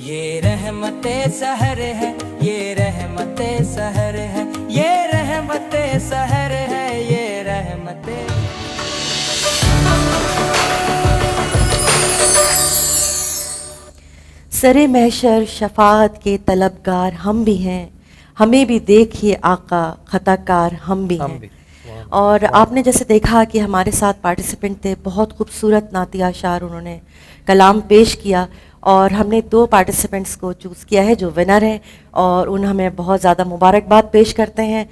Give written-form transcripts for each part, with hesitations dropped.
یہ رحمت سحر ہے، یہ رحمت سحر ہے، یہ رحمت سحر ہے، یہ رحمت سر محشر شفاعت کے طلبگار ہم بھی ہیں، ہمیں بھی دیکھیے آقا خطا کار ہم بھی ہیں۔ اور آپ نے جیسے دیکھا کہ ہمارے ساتھ پارٹیسپینٹ تھے، بہت خوبصورت نعتیہ اشعار انہوں نے کلام پیش کیا، اور ہم نے 2 پارٹیسپینٹس کو چوز کیا ہے جو ونر ہیں، اور ان ہمیں بہت زیادہ مبارکباد پیش کرتے ہیں۔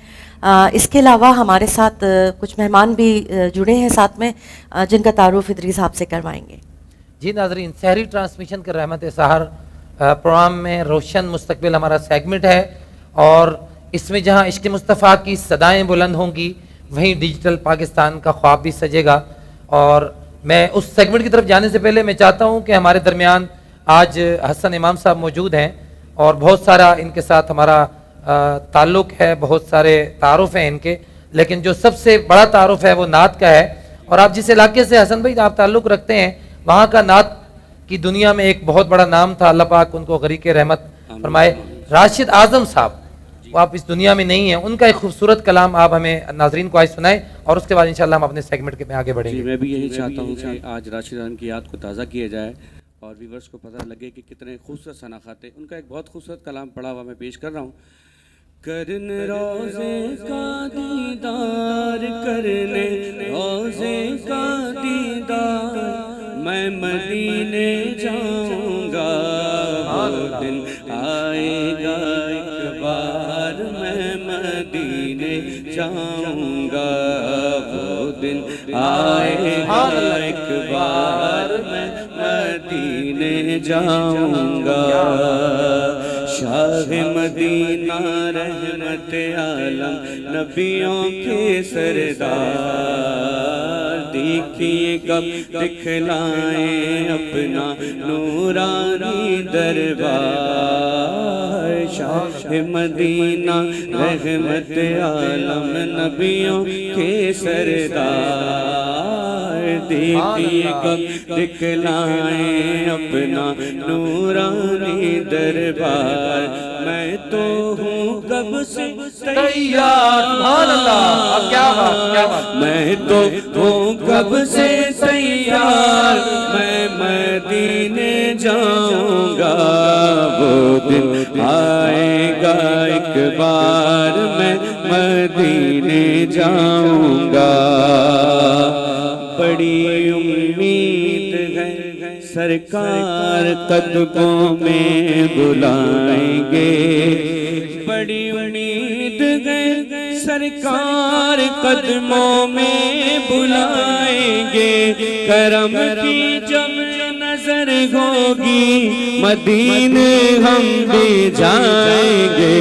اس کے علاوہ ہمارے ساتھ کچھ مہمان بھی جڑے ہیں ساتھ میں، جن کا تعارف ادریس آپ سے کروائیں گے۔ جی ناظرین، سحری ٹرانسمیشن کے رحمت سحر پروگرام میں روشن مستقبل ہمارا سیگمنٹ ہے، اور اس میں جہاں عشق مصطفیٰ کی صدائیں بلند ہوں گی وہیں ڈیجیٹل پاکستان کا خواب بھی سجے گا۔ اور میں اس سیگمنٹ کی طرف جانے سے پہلے میں چاہتا ہوں کہ ہمارے درمیان آج حسن امام صاحب موجود ہیں، اور بہت سارا ان کے ساتھ ہمارا تعلق ہے، بہت سارے تعارف ہیں ان کے، لیکن جو سب سے بڑا تعارف ہے وہ نعت کا ہے۔ اور آپ جس علاقے سے حسن بھائی آپ تعلق رکھتے ہیں، وہاں کا نعت کی دنیا میں ایک بہت بڑا نام تھا، اللہ پاک ان کو غریق رحمت فرمائے۔ راشد اعظم صاحب، وہ آپ اس دنیا میں نہیں ہیں، ان کا ایک خوبصورت کلام آپ ہمیں ناظرین کو آج سنائیں، اور اس کے بعد انشاءاللہ ہم اپنے سیگمنٹ میں آگے بڑھیں گے۔ جی میں بھی یہی چاہتا ہوں کہ آج راشد اعظم کی یاد کو تازہ کیا جائے اور ویورز کو پتہ لگے کہ کتنے خوبصورت شناخت ہیں۔ ان کا ایک بہت خوبصورت کلام پڑھا ہوا میں پیش کر رہا ہوں۔ کرنے روزے کا دیدار، کرنے روزے کا دیدار، میں مدینے جاؤں گا، وہ دن آئے گا ایک بار، میں مدینے جاؤں گا، وہ دن آئے گا ایک بار، میں مدینے جاؤں گا۔ شاہ مدینہ رحمت عالم نبیوں کے سردار، دیکھیے کب دکھلائیں اپنا نورانی دربار۔ شاہ مدینہ رحمت عالم نبیوں کے سردار، دیکھیے کب دکھلائیں اپنا نورانی دربار۔ میں تو ہوں کب سے تیار، سبحان اللہ، کیا بات کیا بات۔ میں تو ہوں کب سے تیار، میں مدینے جاؤں گا، وہ دن آئے گا ایک بار، میں مدینے جاؤں گا۔ بڑی امید ہے سرکار قدموں میں بلائیں گے، بڑی امید ہے سرکار قدموں میں بلائیں گے۔ کرم کی جب نظر ہوگی مدینے ہم بھی جائیں گے،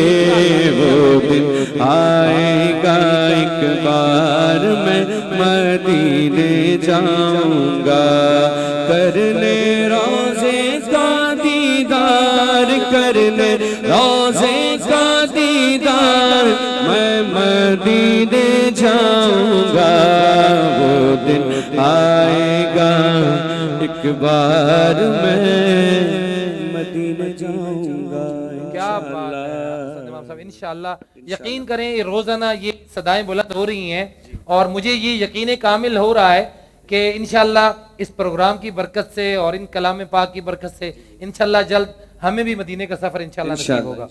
وہ دن آئے گا ایک بار، میں مدینے جاؤں گا۔ کرنے روزے کا دیدار، کرنے روزے کا دیدار، میں مدینے جاؤں گا، وہ دن آئے گا ایک بار، میں مدینے جاؤں گا۔ کیا بات ہے امام صاحب، انشاءاللہ یقین کریں یہ روزانہ یہ صدائیں بلند ہو رہی ہیں، اور مجھے یہ یقین کامل ہو رہا ہے کہ انشاءاللہ اس پروگرام کی برکت سے اور ان کلام پاک کی برکت سے انشاءاللہ جلد ہمیں بھی مدینے کا سفر انشاءاللہ نصیب ہوگا۔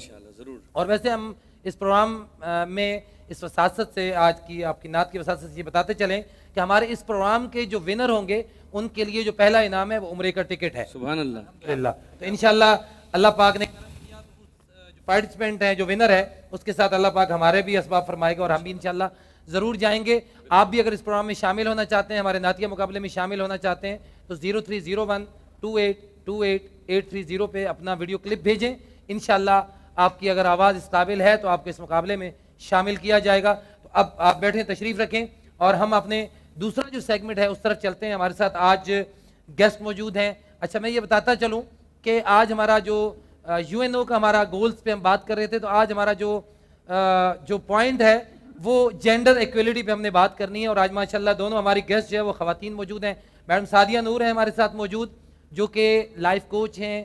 اور ویسے ہم اس پروگرام میں اس وساطت سے آج کی آپ کی نعت کی وساطت سے یہ بتاتے چلیں کہ ہمارے اس پروگرام کے جو ونر ہوں گے ان کے لیے جو پہلا انعام ہے وہ عمرے کا ٹکٹ ہے۔ سبحان اللہ۔ تو انشاءاللہ اللہ پاک نے جو پارٹیسپینٹ ہیں جو ونر ہے اس کے ساتھ اللہ پاک ہمارے بھی اسباب فرمائے گا، اور ہم بھی انشاءاللہ ضرور جائیں گے۔ آپ بھی اگر اس پروگرام میں شامل ہونا چاہتے ہیں، ہمارے نعتیہ مقابلے میں شامل ہونا چاہتے ہیں تو 0301282830 پہ اپنا ویڈیو کلپ بھیجیں۔ انشاءاللہ آپ کی اگر آواز اس قابل ہے تو آپ کو اس مقابلے میں شامل کیا جائے گا۔ تو اب آپ بیٹھیں، تشریف رکھیں، اور ہم اپنے دوسرا جو سیگمنٹ ہے اس طرف چلتے ہیں۔ ہمارے ساتھ آج گیسٹ موجود ہیں۔ اچھا میں یہ بتاتا چلوں کہ آج ہمارا جو یو این او کا ہمارا گولز پہ ہم بات کر رہے تھے، تو آج ہمارا جو پوائنٹ ہے وہ جینڈر ایکویلٹی پہ ہم نے بات کرنی ہے، اور آج ماشاءاللہ دونوں ہماری گیسٹ جو ہے وہ خواتین موجود ہیں۔ میڈم سعدیہ نور ہیں ہمارے ساتھ موجود، جو کہ لائف کوچ ہیں،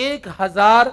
1000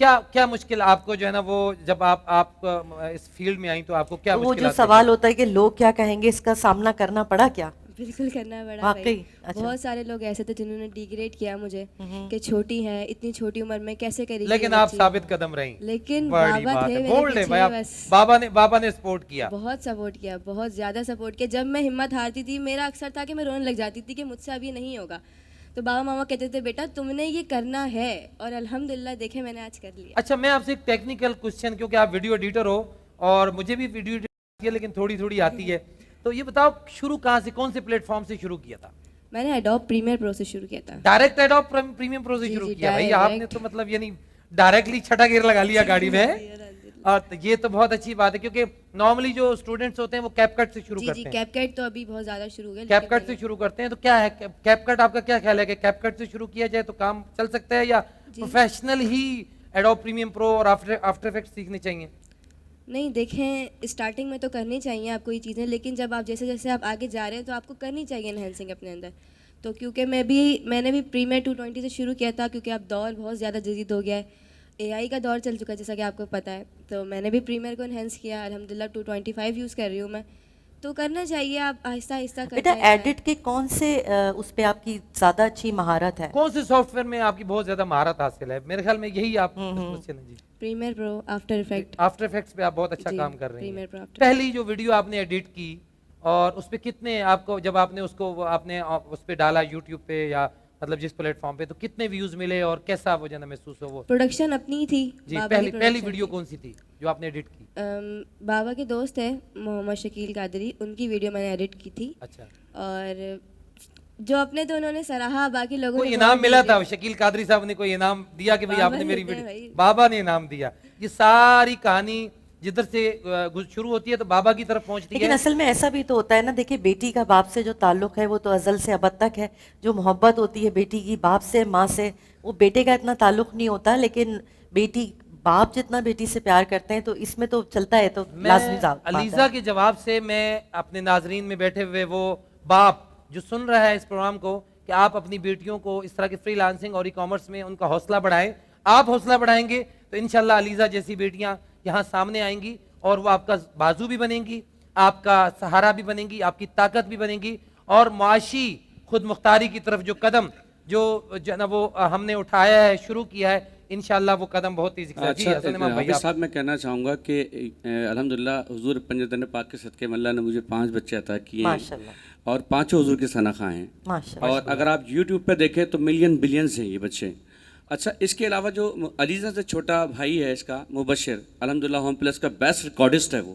کیا مشکل آپ کو جو ہے نا وہ جب آپ اس فیلڈ میں آئیں تو آپ کو کیا وہ جو مشکلات سوال ہوتا ہے کہ لوگ کیا کہیں گے، اس کا سامنا کرنا پڑا کیا؟ بالکل کرنا پڑا واقعی؟ بھائی. اچھا. بہت سارے لوگ ایسے تھے جنہوں نے ڈیگریڈ کیا مجھے کہ چھوٹی ہے، اتنی چھوٹی عمر میں کیسے کرے گی. لیکن آپ ثابت قدم رہیں. لیکن بڑی بابا بات تھے ہے، میرے بولڈ ہے پیچھے بھائی. بس. بابا نے سپورٹ کیا، بہت سپورٹ کیا، بہت زیادہ سپورٹ کیا. جب میں ہمت ہارتی تھی میرا اکثر تھا کہ میں رونے لگ جاتی تھی کہ مجھ سے اب یہ نہیں ہوگا، تو بابا ماما کہتے تھے بیٹا تم نے یہ کرنا ہے، اور الحمدللہ دیکھیں میں نے آج کر لیا. اچھا میں آپ سے ایک ٹیکنیکل کوشچن، کیونکہ آپ ویڈیو ایڈیٹر ہو اور مجھے بھی ویڈیو آتی ہے لیکن تھوڑی آتی ہے، تو یہ بتاؤ شروع کہاں سے، کون سے پلیٹ فارم سے شروع کیا تھا؟ میں نے ایڈوب پریمیئر پرو سے شروع کیا تھا. ڈائریکٹ ایڈوب پریمیم پرو سے جی شروع جی کیا؟ بھائی آپ نے ڈائریکٹ. تو مطلب یعنی ڈائریکٹلی چھٹا گیئر لگا لیا گاڑی میں. اور یہ تو بہت اچھی بات ہے، کیونکہ نارملی جو اسٹوڈنٹس ہوتے ہیں وہ کیپ کٹ سے شروع جی کرتے جی ہیں. کیپ کٹ تو ابھی بہت زیادہ شروع ہو گیا. کیپ کٹ سے شروع کرتے ہیں، تو کیا ہے کیپ کٹ، آپ کا کیا خیال ہے کہ کیپ کٹ سے شروع کیا جائے تو کام چل سکتا ہے، یا پروفیشنل ہی ایڈوب پریمیم پرو اور آفٹر افیکٹس سیکھنے چاہیے؟ نہیں دیکھیں، اسٹارٹنگ میں تو کرنی چاہیے آپ کو یہ چیزیں، لیکن جب آپ جیسے آپ آگے جا رہے ہیں تو آپ کو کرنی چاہیے انہینسنگ اپنے اندر. تو کیونکہ میں نے بھی پریمیئر 220 سے شروع کیا تھا، کیونکہ اب دور بہت زیادہ جدید ہو گیا ہے، اے آئی کا دور چل چکا ہے جیسا کہ آپ کو پتہ ہے. تو میں نے بھی پریمیئر کو انہینس کیا، الحمدللہ 225 یوز کر رہی ہوں میں. تو کرنا چاہیے، آپ آہستہ آہستہ کرتے بیٹا ہیں. ایڈٹ کے کون سے اس پہ آپ کی زیادہ اچھی مہارت ہے؟ کون سے سافٹ ویئر میں آپ کی بہت زیادہ مہارت حاصل ہے؟ میرے خیال میں یہی آپ جی پریمیئر پرو، آفٹر افیکٹ. آفٹر افیکٹس پہ آپ بہت اچھا کام کر رہے ہیں. پریمیئر پرو آفٹر. پہلی جو ویڈیو آپ نے ایڈٹ کی اور اس پہ کتنے آپ کو، جب آپ نے اس کو آپ نے اس پہ ڈالا یوٹیوب پہ یا مطلب جس پلیٹ فارم پہ، تو کتنے ویوز ملے اور کیسا وہ جانا محسوس ہو؟ وہ پروڈکشن اپنی تھی. جی بابا کی پہلی production ویڈیو تھی. کون سی تھی جو آپ نے ایڈٹ کی؟ بابا کے دوست ہیں محمد شکیل قادری، ان کی ویڈیو میں نے ایڈٹ کی تھی. اچھا، اور جو اپنے تو انہوں نے سراہا، باقی لوگوں کوئی نے انعام ملا تھا؟ شکیل قادری صاحب نے کوئی انعام دیا کہ بھائی آپ نے میری ویڈیو؟ بابا نے انعام دیا. یہ ساری کہانی جدھر سے شروع ہوتی ہے تو بابا کی طرف پہنچتی ہے. لیکن اصل میں ایسا بھی تو ہوتا ہے نا، دیکھیں بیٹی کا باپ سے جو تعلق ہے وہ تو ازل سے ابد تک ہے. جو محبت ہوتی ہے بیٹی کی باپ سے، ماں سے، وہ بیٹے کا اتنا تعلق نہیں ہوتا، لیکن بیٹی باپ جتنا بیٹی سے پیار کرتے ہیں تو اس میں تو چلتا ہے. تو لازمی بات ہے. علیزہ کے جواب سے میں اپنے ناظرین میں بیٹھے ہوئے وہ باپ جو سن رہا ہے اس پروگرام کو، کہ آپ اپنی بیٹیوں کو اس طرح کے فری لانسنگ اور ای کامرس میں ان کا حوصلہ بڑھائیں. آپ حوصلہ بڑھائیں گے تو انشاءاللہ علیزہ جیسی بیٹیاں یہاں سامنے آئیں گی اور وہ آپ کا بازو بھی بنیں گی، آپ کا سہارا بھی بنیں گی، آپ کی طاقت بھی بنیں گی. اور معاشی خود مختاری کی طرف جو قدم جو نا وہ ہم نے اٹھایا ہے، شروع کیا ہے، انشاءاللہ وہ قدم بہت تیزی سے. اچھا حافظ صاحب، میں کہنا چاہوں گا کہ الحمدللہ حضور پنجتن پاک کے صدقے میں اللہ نے مجھے 5 بچے عطا کیے ہیں اور 5 حضور کے ثناء ہیں. اور اگر آپ یوٹیوب پہ دیکھیں تو ملین بلینز ہیں یہ بچے. اچھا، اس کے علاوہ جو علیزہ سے چھوٹا بھائی ہے اس کا مبشر، الحمدللہ ہوم پلس کا بیسٹ ریکارڈسٹ ہے. وہ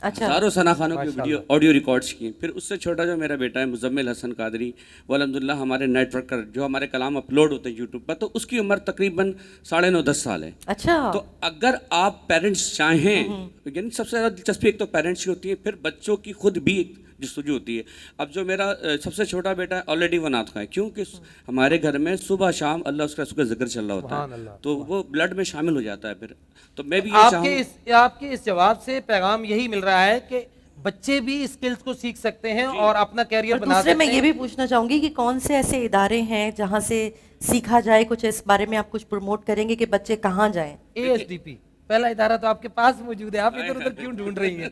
ہزاروں ثنا خانوں کی ویڈیو آڈیو ریکارڈس کی. پھر اس سے چھوٹا جو میرا بیٹا ہے مزمل حسن قادری، وہ الحمدللہ ہمارے نیٹ ورک کا جو ہمارے کلام اپلوڈ ہوتے ہیں یوٹیوب پر، تو اس کی عمر تقریباً 9.5-10 سال ہے. اچھا، تو اگر آپ پیرنٹس چاہیں، یعنی سب سے زیادہ دلچسپی ایک تو پیرنٹس کی ہوتی ہے، پھر بچوں کی خود بھی جستجو ہوتی ہے. اب جو میرا سب سے چھوٹا بیٹا ہے آلریڈی وہ نعت خواں ہے، کیونکہ ہمارے گھر میں صبح شام اللہ اس کا ذکر چل رہا ہوتا ہے، تو وہ بلڈ میں شامل ہو جاتا ہے. پھر تو میں بھی آپ کے اس جواب سے پیغام یہی مل رہا ہے کہ بچے بھی اسکلز کو سیکھ سکتے ہیں اور اپنا کیریئر بنا سکتے ہیں. میں یہ بھی پوچھنا چاہوں گی کہ کون سے ایسے ادارے ہیں جہاں سے سیکھا جائے؟ کچھ اس بارے میں آپ کچھ پروموٹ کریں گے کہ بچے کہاں جائیں؟ ASDP پہلا ادارہ تو آپ کے پاس موجود ہے، آپ ادھر ادھر کیوں ڈھونڈ رہی ہیں؟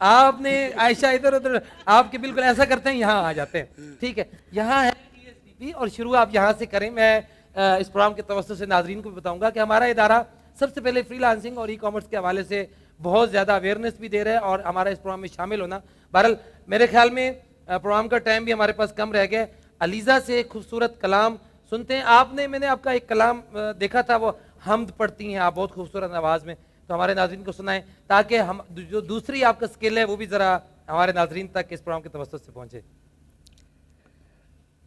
آپ نے عائشہ ادھر ادھر، آپ کے بالکل ایسا کرتے ہیں یہاں آ جاتے ہیں. ٹھیک ہے، یہاں ہے ASDP اور شروع آپ یہاں سے کریں. میں اس پروگرام کے توسط سے ناظرین کو بھی بتاؤں گا کہ ہمارا ادارہ سب سے پہلے فری لانسنگ اور ای کامرس کے حوالے سے بہت زیادہ اویئرنیس بھی دے رہا ہے اور ہمارا اس پروگرام میں شامل ہونا. بہرحال میرے خیال میں پروگرام کا ٹائم بھی ہمارے پاس کم رہ گیا. علیزہ سے ایک خوبصورت کلام سنتے ہیں. میں نے آپ کا ایک کلام دیکھا تھا، وہ حمد پڑھتی ہیں آپ بہت خوبصورت آواز میں، تو ہمارے ناظرین کو سنائیں تاکہ ہم جو دوسری آپ کا سکل ہے وہ بھی ذرا ہمارے ناظرین تک اس پروگرام کے توسط سے پہنچے.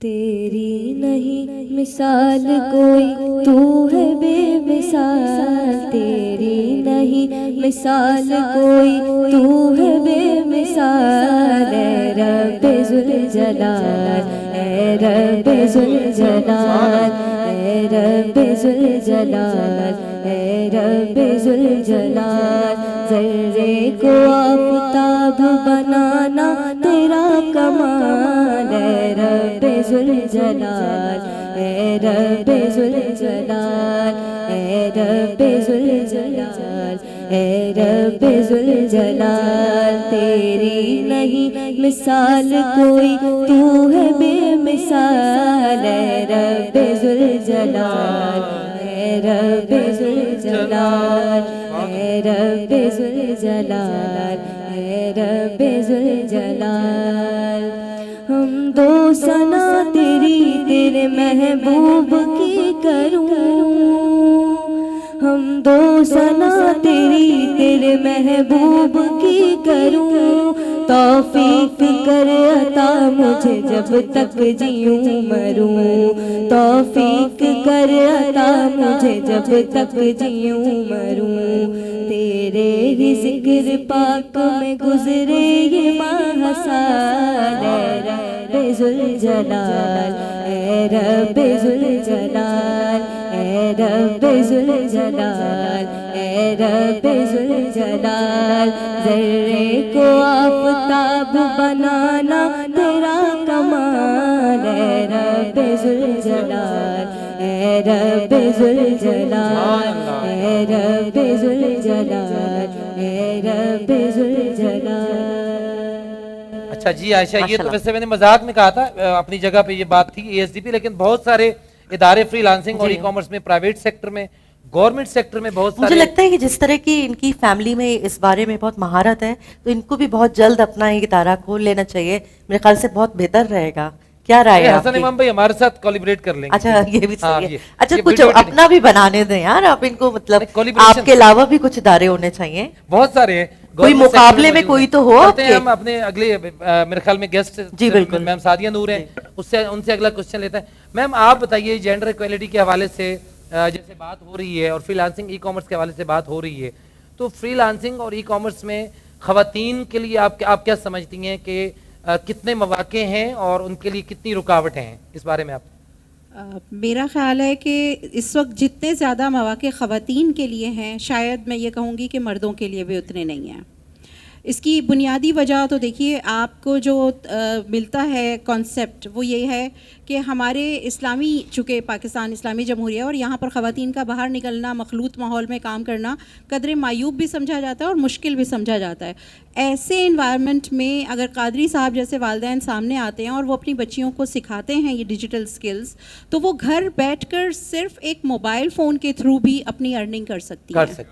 تیری نہیں مثال کوئی، تو ہے بے مثال. تیری نہیں مثال کوئی، تو ہے بے مثال. اے رب ذوالجلال، اے رب ذوالجلال، اے رب ذوالجلال، اے رب ذوالجلال. ذرے کو آفتاب بنانا تیرا کمال. اے رب ذوالجلال، اے رب ذوالجلال، اے رب ذوالجلال، اے رب ذوالجلال، تیری نہیں مثال کوئی، تو ہے بے مثال، اے رب ذوالجلال، اے رب ذوالجلال، اے رب ذوالجلال، اے رب ذوالجلال، ہم دو ثنا تیری تیرے محبوب کی کروں، ہم دو ثنا تیری تیرے محبوب کی کروں، توفیق کر عطا مجھے جب تک جیوں مروں، توفیق کر عطا مجھے جب تک جیوں مروں، تیرے ہی ذکر پاک میں گزرے یہ ماہ سال، اے رب ذوالجلال، اے رب ذوالجلال، اے رب ذوالجلال، اے رب ذوالجلال، ذرے کو آفتاب بنانا تیرا کمال، اے رب ذوالجلال، اے رب ذوالجلال، اے رب ذوالجلال، اے رب ذوالجلال۔ اچھا جی عائشہ، یہ تو ویسے میں نے مذاق میں کہا تھا، اپنی جگہ پہ یہ بات تھی اے ایس ڈی پی، لیکن بہت سارے ادارے فری لانسنگ اور ای کامرس میں، پرائیویٹ سیکٹر میں، گورنمنٹ سیکٹر میں بہت مجھے سارے، لگتا ہے کہ جس طرح کی ان کی فیملی میں اس بارے میں بہت مہارت ہے، تو ان کو بھی بہت جلد اپنا ایک ادارہ کھول لینا چاہیے، میرے خیال سے بہت بہتر رہے گا۔ کیا رائے ہے آپ حسن کی؟ امام بھائی ہمارے ساتھ کولیبریٹ کر لیں گے۔ اچھا یہ بھی ہاں، صحیح ہے۔ یہ اچھا کچھ ویڈیو اپنا بھی بنانے دیں یار آپ ان کو، مطلب آپ کے علاوہ بھی کچھ ادارے ہونے چاہیے، بہت سارے ہیں، کوئی گورنمنٹ مقابلے سیکٹر میں موجود کوئی ہیں۔ تو ہو آپ چلتے ہیں کے۔ ہم اپنے اگلے میرے خیال میں گیسٹ جی بالکل، میم سعدیہ نور ہیں، ان سے اگلا کوشچن لیتا ہے۔ میم آپ بتائیے، جینڈر ایکویلٹی کے حوالے سے جیسے بات ہو رہی ہے اور فری لانسنگ ای کامرس کے حوالے سے بات ہو رہی ہے، تو فری لانسنگ اور ای کامرس میں خواتین کے لیے آپ کیا سمجھتی ہیں کہ کتنے مواقع ہیں اور ان کے لیے کتنی رکاوٹیں ہیں؟ اس بارے میں آپ۔ میرا خیال ہے کہ اس وقت جتنے زیادہ مواقع خواتین کے لیے ہیں، شاید میں یہ کہوں گی کہ مردوں کے لیے بھی اتنے نہیں ہیں۔ اس کی بنیادی وجہ تو دیکھیے، آپ کو جو ملتا ہے کانسیپٹ وہ یہ ہے کہ ہمارے اسلامی، چونکہ پاکستان اسلامی جمہوریہ اور یہاں پر خواتین کا باہر نکلنا، مخلوط ماحول میں کام کرنا قدرے معیوب بھی سمجھا جاتا ہے اور مشکل بھی سمجھا جاتا ہے۔ ایسے انوائرمنٹ میں اگر قادری صاحب جیسے والدین سامنے آتے ہیں اور وہ اپنی بچیوں کو سکھاتے ہیں یہ ڈیجیٹل سکلز، تو وہ گھر بیٹھ کر صرف ایک موبائل فون کے تھرو بھی اپنی ارننگ کر سکتی ہیں۔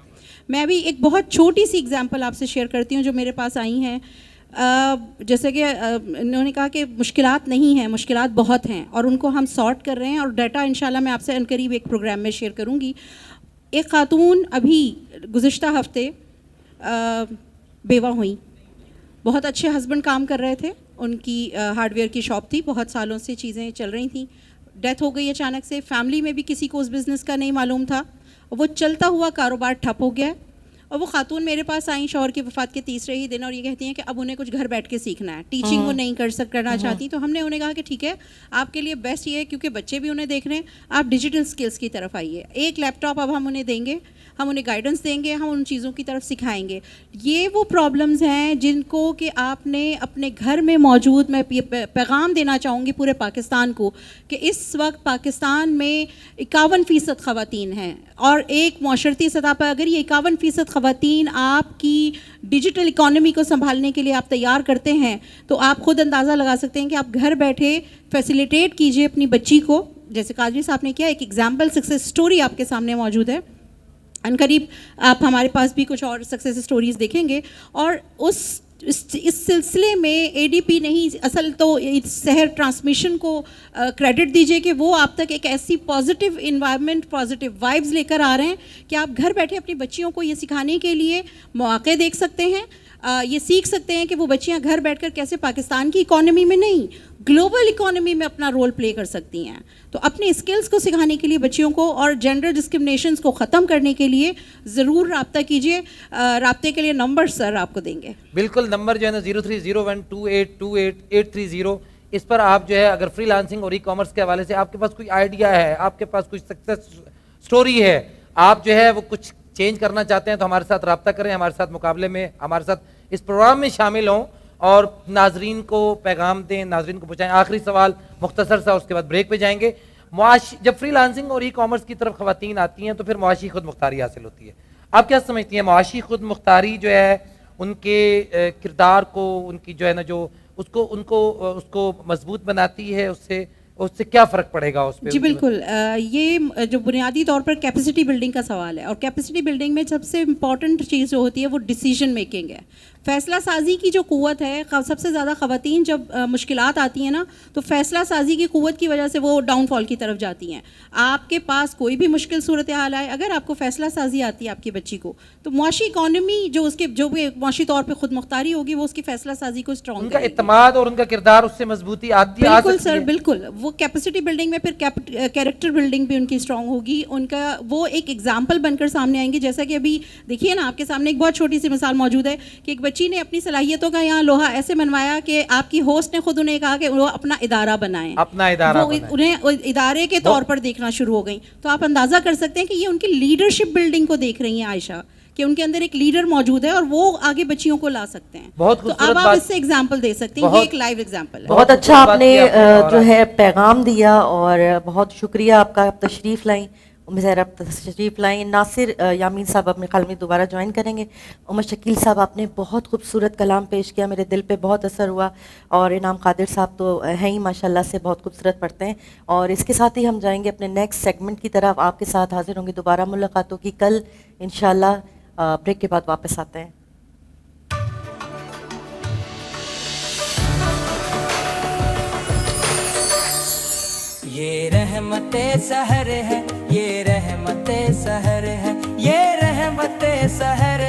میں بھی ایک بہت چھوٹی سی اگزامپل آپ سے شیئر کرتی ہوں جو میرے پاس آئی ہیں۔ جیسے کہ انہوں نے کہا کہ مشکلات نہیں ہیں، مشکلات بہت ہیں اور ان کو ہم سارٹ کر رہے ہیں، اور ڈیٹا انشاءاللہ میں آپ سے عنقریب ایک پروگرام میں شیئر کروں گی۔ ایک خاتون ابھی گزشتہ ہفتے بیوہ ہوئیں، بہت اچھے ہسبینڈ کام کر رہے تھے، ان کی ہارڈ ویئر کی شاپ تھی، بہت سالوں سے چیزیں چل رہی تھیں، ڈیتھ ہو گئی اچانک سے، فیملی میں بھی کسی کو اس بزنس کا نہیں معلوم تھا، وہ چلتا ہوا کاروبار ٹھپ ہو گیا، اور وہ خاتون میرے پاس آئیں شوہر کی وفات کے تیسرے ہی دن، اور یہ کہتی ہیں کہ اب انہیں کچھ گھر بیٹھ کے سیکھنا ہے، ٹیچنگ وہ نہیں کرنا چاہتی۔ تو ہم نے انہیں کہا کہ ٹھیک ہے، آپ کے لیے بیسٹ یہ ہے، کیونکہ بچے بھی انہیں دیکھ رہے ہیں، آپ ڈیجیٹل سکلز کی طرف آئیے۔ ایک لیپ ٹاپ اب ہم انہیں دیں گے، ہم انہیں گائیڈنس دیں گے، ہم ان چیزوں کی طرف سکھائیں گے۔ یہ وہ پرابلمز ہیں جن کو کہ آپ نے اپنے گھر میں موجود، میں پیغام دینا چاہوں گی پورے پاکستان کو کہ اس وقت پاکستان میں 51% خواتین ہیں، اور ایک معاشرتی سطح پر اگر یہ 51% خواتین آپ کی ڈیجیٹل اکانومی کو سنبھالنے کے لیے آپ تیار کرتے ہیں، تو آپ خود اندازہ لگا سکتے ہیں کہ آپ گھر بیٹھے فیسیلیٹیٹ کیجئے اپنی بچی کو، جیسے قادری صاحب نے کیا۔ ایک ایگزامپل سکسیس سٹوری آپ کے سامنے موجود ہے، عنقریب آپ ہمارے پاس بھی کچھ اور سکسیس سٹوریز دیکھیں گے، اور اس سلسلے میں اے ڈی پی نہیں، اصل تو سحر ٹرانسمیشن کو کریڈٹ دیجیے کہ وہ آپ تک ایک ایسی پازیٹیو انوائرمنٹ، پازیٹیو وائبز لے کر آ رہے ہیں کہ آپ گھر بیٹھے اپنی بچیوں کو یہ سکھانے کے لیے مواقع دیکھ سکتے ہیں، یہ سیکھ سکتے ہیں کہ وہ بچیاں گھر بیٹھ کر کیسے پاکستان کی اکانومی میں نہیں، گلوبل اکانومی میں اپنا رول پلے کر سکتی ہیں۔ تو اپنے اسکلز کو سکھانے کے لیے بچیوں کو، اور جینڈر ڈسکرمنیشنز کو ختم کرنے کے لیے ضرور رابطہ کیجیے۔ رابطے کے لیے نمبر سر آپ کو دیں گے۔ بالکل، نمبر جو ہے نا 0301282830، اس پر آپ جو ہے اگر فری لانسنگ اور ای کامرس کے حوالے سے آپ کے پاس کوئی آئیڈیا ہے، آپ کے پاس کوئی سکسیس سٹوری ہے، آپ جو ہے وہ کچھ چینج کرنا چاہتے ہیں، تو ہمارے ساتھ رابطہ کریں، ہمارے ساتھ مقابلے میں، ہمارے ساتھ اس پروگرام میں شامل ہوں اور ناظرین کو پیغام دیں، ناظرین کو پہنچائیں۔ آخری سوال مختصر سا، اس کے بعد بریک پہ جائیں گے۔ معاشی جب فری لانسنگ اور ای کامرس کی طرف خواتین آتی ہیں تو پھر معاشی خود مختاری حاصل ہوتی ہے. آپ کیا سمجھتی ہیں معاشی خود مختاری جو ہے ان کے کردار کو, ان کی جو ہے نا جو ان کو مضبوط بناتی ہے, اس سے کیا فرق پڑے گا اس پہ؟ جی بالکل, یہ جو بنیادی طور پر کیپیسٹی بلڈنگ کا سوال ہے, اور کیپیسٹی بلڈنگ میں سب سے امپورٹنٹ چیز جو ہوتی ہے وہ ڈیسیجن میکنگ ہے. فیصلہ سازی کی جو قوت ہے, سب سے زیادہ خواتین جب مشکلات آتی ہیں نا تو فیصلہ سازی کی قوت کی وجہ سے وہ ڈاؤن فال کی طرف جاتی ہیں. آپ کے پاس کوئی بھی مشکل صورتحال آئے, اگر آپ کو فیصلہ سازی آتی ہے آپ کی بچی کو, تو معاشی اکانومی جو بھی معاشی طور پہ خود مختاری ہوگی وہ اس کی فیصلہ سازی کو اسٹرانگ ان کا اعتماد اور ان کا کردار اس سے مضبوطی آتی ہے. بالکل سر, بالکل. وہ کیپیسٹی بلڈنگ میں پھر کیریکٹر بلڈنگ بھی ان کی اسٹرانگ ہوگی. ان کا وہ ایک ایگزامپل بن کر سامنے آئیں گی. جیسا کہ ابھی دیکھیے نا, آپ کے سامنے ایک بہت چھوٹی سی مثال موجود ہے کہ ایک بچی نے اپنی صلاحیتوں کا یہاں لوہا ایسے منوایا کہ آپ کی ہوسٹ نے خود انہیں کہا کہ وہ اپنا ادارہ بنائیں, انہیں ادارے کے طور پر دیکھنا شروع ہو گئیں. تو آپ اندازہ کر سکتے ہیں کہ یہ ان کی لیڈرشپ بلڈنگ کو دیکھ رہی ہیں عائشہ, کہ ان کے اندر ایک لیڈر موجود ہے اور وہ آگے بچیوں کو لا سکتے ہیں. تو اب آپ اس سے ایگزامپل دے سکتے ہیں, یہ ایک لائیو ایگزامپل ہے. بہت اچھا آپ نے جو ہے پیغام دیا, اور بہت شکریہ آپ کا. آپ تشریف لائیں, ظاہر آپ تشریف لائیں. ناصر یامین صاحب اپنے خال میں دوبارہ جوائن کریں گے. عمر شکیل صاحب, آپ نے بہت خوبصورت کلام پیش کیا, میرے دل پہ بہت اثر ہوا. اور انعام قادر صاحب تو ہیں ہی ماشاءاللہ سے, بہت خوبصورت پڑھتے ہیں. اور اس کے ساتھ ہی ہم جائیں گے اپنے نیکسٹ سیگمنٹ کی طرف. آپ کے ساتھ حاضر ہوں گے دوبارہ ملاقات ہوگی کل انشاءاللہ. بریک کے بعد واپس آتے ہیں. یہ رحمت سحر ہے, یہ رحمت سحر ہے, یہ رحمت سحر